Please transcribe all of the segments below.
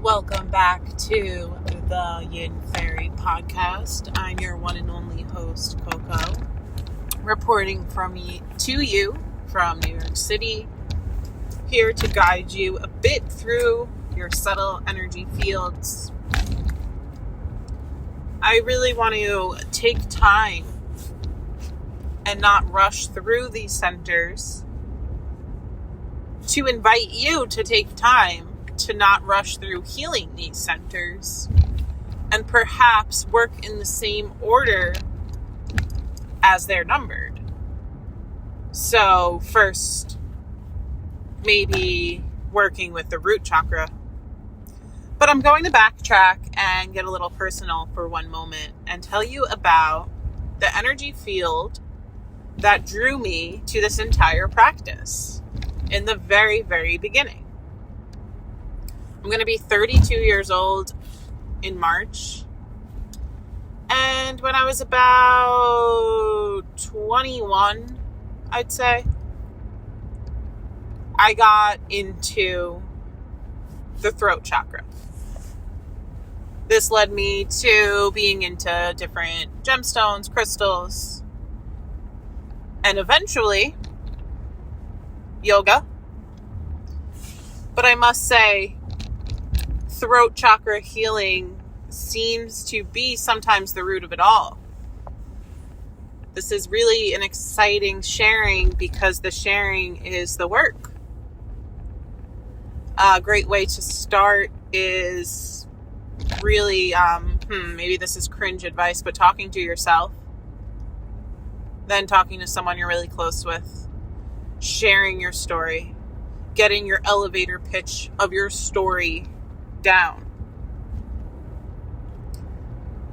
Welcome back to the Yin Fairy podcast. I'm your one and only host, Coco, reporting to you from New York City, here to guide you a bit through your subtle energy fields. I really want to take time and not rush through these centers, to invite you to take time to not rush through healing these centers and perhaps work in the same order as they're numbered. So first, maybe working with the root chakra. But I'm going to backtrack and get a little personal for one moment and tell you about the energy field that drew me to this entire practice in the very, very beginning. I'm going to be 32 years old in March. And when I was about 21, I'd say, I got into the throat chakra. This led me to being into different gemstones, crystals, and eventually yoga. But I must say, throat chakra healing seems to be sometimes the root of it all. This is really an exciting sharing because the sharing is the work. A great way to start is really, maybe this is cringe advice, but talking to yourself, then talking to someone you're really close with, sharing your story, getting your elevator pitch of your story down.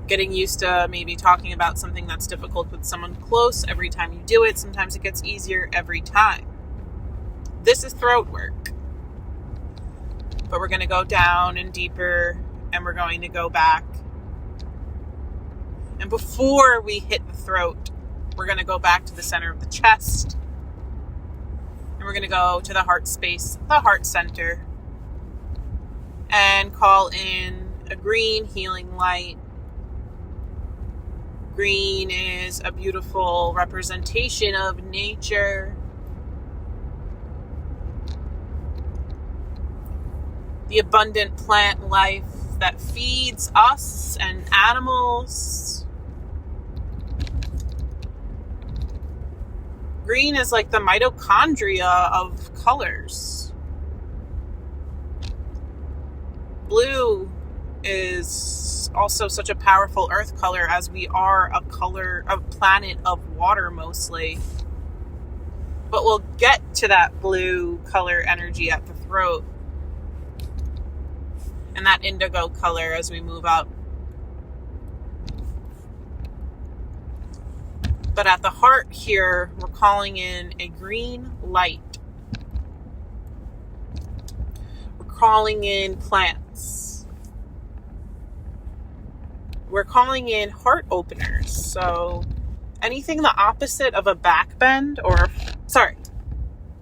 Getting used to maybe talking about something that's difficult with someone close every time you do it. Sometimes it gets easier every time. This is throat work. But we're going to go down and deeper, and we're going to go back. And before we hit the throat, we're going to go back to the center of the chest. And we're going to go to the heart space, the heart center, and call in a green healing light. Green is a beautiful representation of nature. The abundant plant life that feeds us and animals. Green is like the mitochondria of colors. Blue is also such a powerful earth color, as we are a planet of water mostly. But we'll get to that blue color energy at the throat and that indigo color as we move up. But at the heart here, we're calling in a green light. We're calling in plants. We're calling in heart openers. So anything the opposite of a back bend,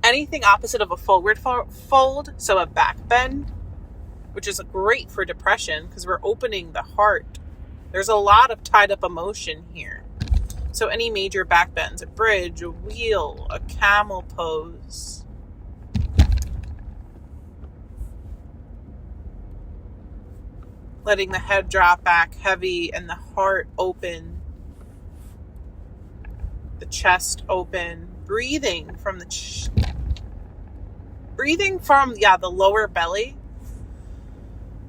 anything opposite of a forward fold, so a back bend, which is great for depression because we're opening the heart. There's a lot of tied up emotion here. So any major back bends, a bridge, a wheel, a camel pose. Letting the head drop back heavy and the heart open. The chest open. Breathing from the lower belly.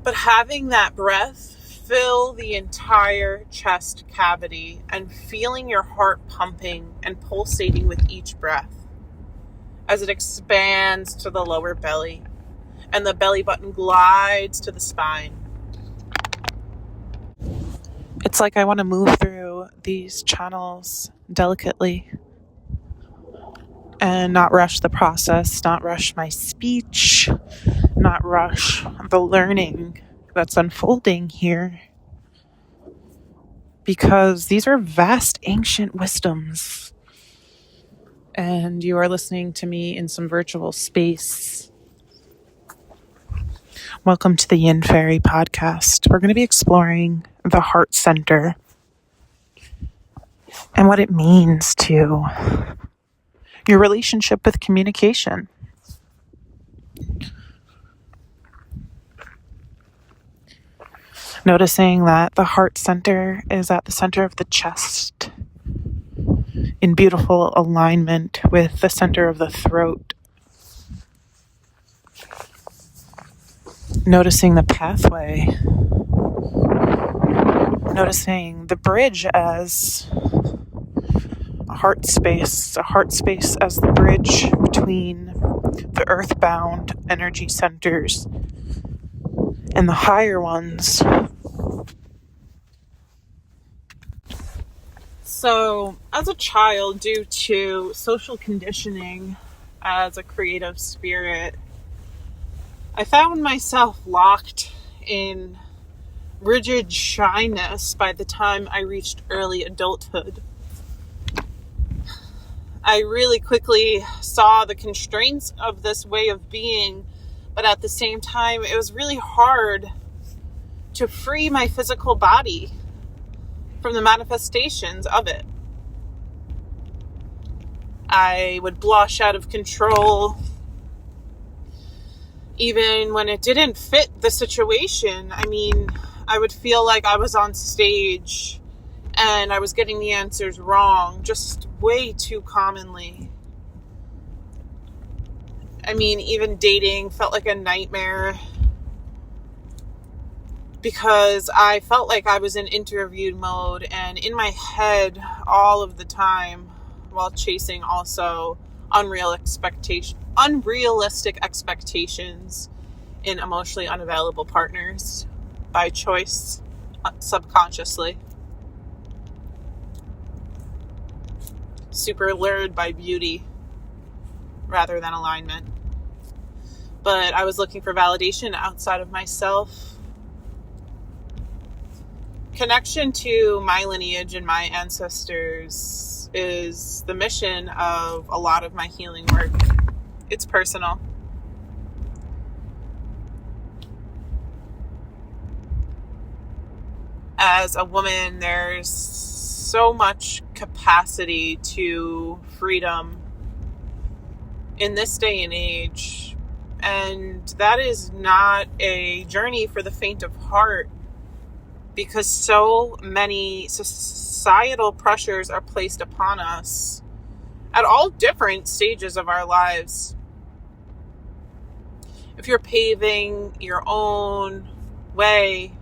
But having that breath fill the entire chest cavity and feeling your heart pumping and pulsating with each breath as it expands to the lower belly and the belly button glides to the spine. It's like I want to move through these channels delicately and not rush the process, not rush my speech, not rush the learning that's unfolding here. Because these are vast, ancient wisdoms. And you are listening to me in some virtual space Welcome to the Yin Fairy podcast. We're going to be exploring the heart center and what it means to your relationship with communication. Noticing that the heart center is at the center of the chest, in beautiful alignment with the center of the throat. Noticing the pathway. Noticing the bridge as a heart space as the bridge between the earthbound energy centers and the higher ones. So, as a child, due to social conditioning as a creative spirit, I found myself locked in rigid shyness by the time I reached early adulthood. I really quickly saw the constraints of this way of being, but at the same time, it was really hard to free my physical body from the manifestations of it. I would blush out of control, even when it didn't fit the situation. I would feel like I was on stage and I was getting the answers wrong, just way too commonly. Even dating felt like a nightmare because I felt like I was in interview mode and in my head all of the time while chasing also unrealistic expectations in emotionally unavailable partners by choice, subconsciously. Super lured by beauty rather than alignment. But I was looking for validation outside of myself. Connection to my lineage and my ancestors is the mission of a lot of my healing work. It's personal. As a woman, there's so much capacity to freedom in this day and age, and that is not a journey for the faint of heart, because so many societal pressures are placed upon us at all different stages of our lives. If you're paving your own way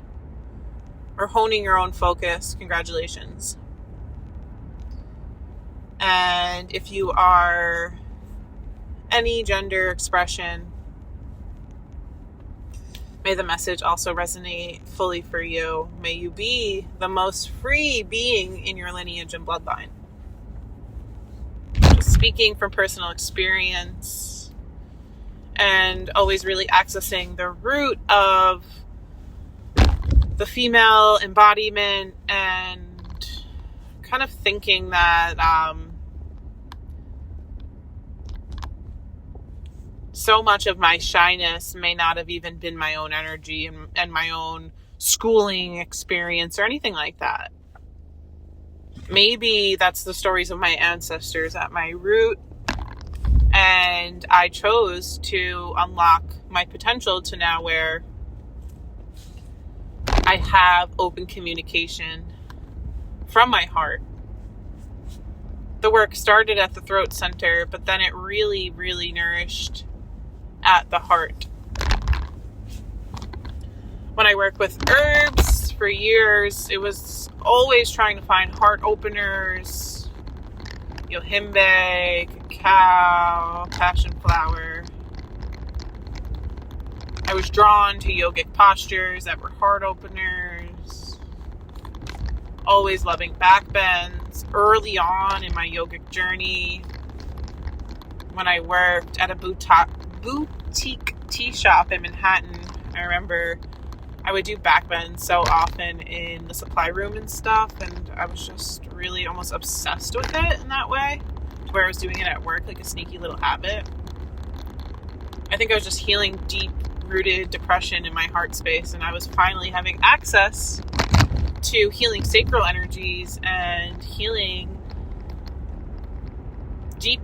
or honing your own focus, congratulations. And if you are any gender expression, may the message also resonate fully for you. May you be the most free being in your lineage and bloodline. Speaking from personal experience and always really accessing the root of the female embodiment and kind of thinking that so much of my shyness may not have even been my own energy and my own schooling experience or anything like that. Maybe that's the stories of my ancestors at my root, and I chose to unlock my potential to now where I have open communication from my heart. The work started at the throat center, but then it really, really nourished at the heart. When I worked with herbs for years, it was always trying to find heart openers, yohimbe, cacao, passion flower. I was drawn to yogic postures that were heart openers. Always loving back bends. Early on in my yogic journey, when I worked at a boutique tea shop in Manhattan, I remember I would do back bends so often in the supply room and stuff, and I was just really almost obsessed with it in that way, where I was doing it at work like a sneaky little habit. I think I was just healing deep deep-rooted depression in my heart space, and I was finally having access to healing sacral energies and healing deep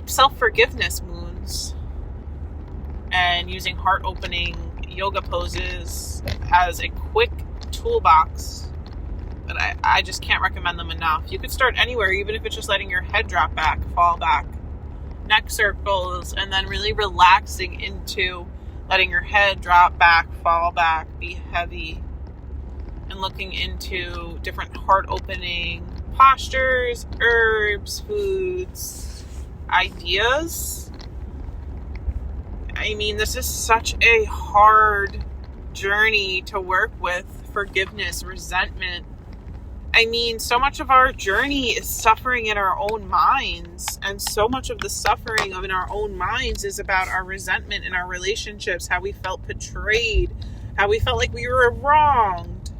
self-forgiveness wounds, and using heart-opening yoga poses as a quick toolbox. But I just can't recommend them enough. You could start anywhere, even if it's just letting your head drop back, fall back, neck circles, and then really relaxing into letting your head drop back, fall back, be heavy, and looking into different heart-opening postures, herbs, foods, ideas. I mean, this is such a hard journey to work with. Forgiveness, resentment. I mean, so much of our journey is suffering in our own minds, and so much of the suffering in our own minds is about our resentment in our relationships, how we felt betrayed, how we felt like we were wronged.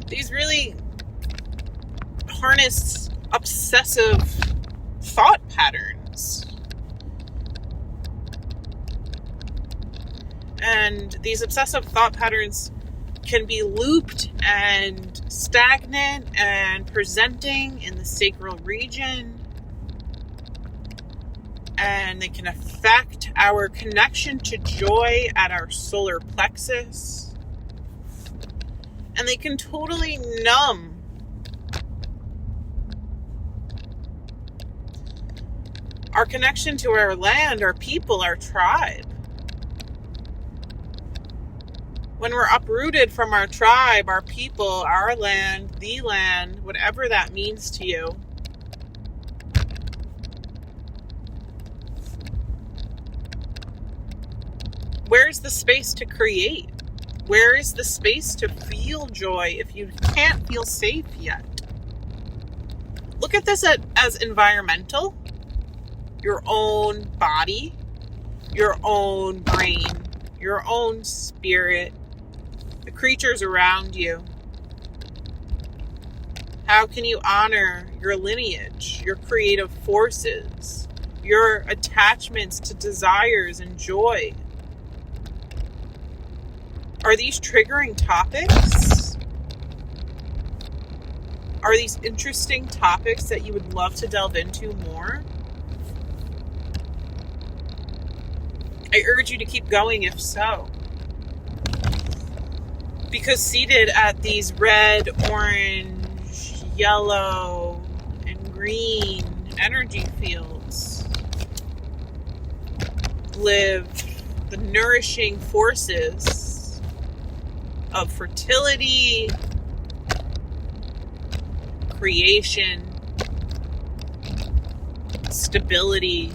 These really harness obsessive thought patterns. And these obsessive thought patterns can be looped and stagnant and presenting in the sacral region. And they can affect our connection to joy at our solar plexus. And they can totally numb our connection to our land, our people, our tribe. When we're uprooted from our tribe, our people, our land, the land, whatever that means to you, where's the space to create? Where is the space to feel joy if you can't feel safe yet? Look at this as environmental. Your own body, your own brain, your own spirit, the creatures around you. How can you honor your lineage, your creative forces, your attachments to desires and joy? Are these triggering topics? Are these interesting topics that you would love to delve into more? I urge you to keep going if so. Because seated at these red, orange, yellow, and green energy fields live the nourishing forces of fertility, creation, stability,